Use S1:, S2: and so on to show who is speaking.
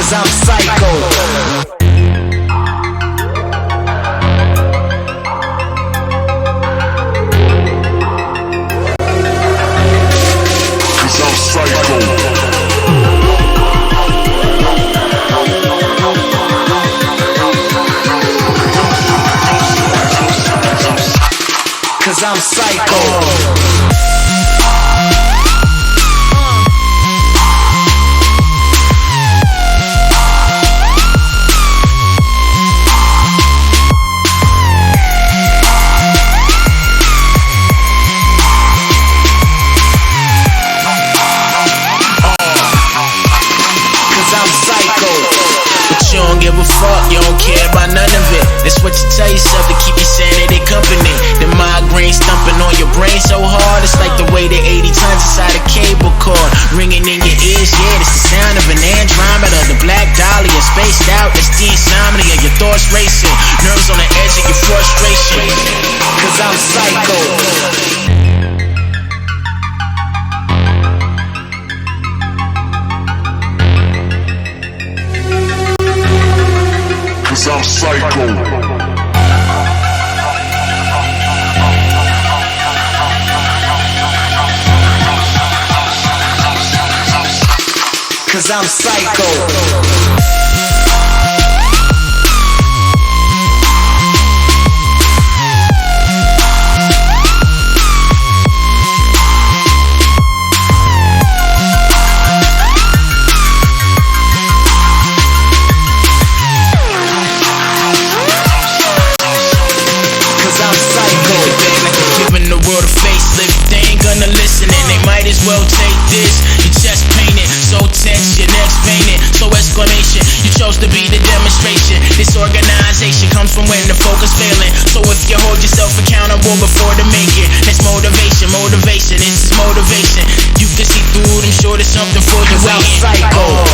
S1: 'Cause I'm psycho. Cause I'm psycho.
S2: You don't give a fuck, you don't care about none of it. That's what you tell yourself to keep your sanity company. The migraine stumping on your brain so hard, it's like the weight of 80 tons inside a cable cord. Ringing in your ears, yeah, it's the sound of an Andromeda. The black dahlia, spaced out, that's the insomnia. Your thoughts racing, nerves on the edge of your frustration.
S1: Cause I'm psycho.
S3: I'm psycho.
S1: Cause I'm psycho.
S2: Giving the world a facelift, they ain't gonna listen and they might as well take this. Your chest painted, so tense, your neck's painted, so exclamation. You chose to be the demonstration. This organization comes from when the focus failing. So if you hold yourself accountable before to make it, that's motivation, motivation, this is motivation. You can see through them, sure there's something for you.
S1: Cause I'm psycho.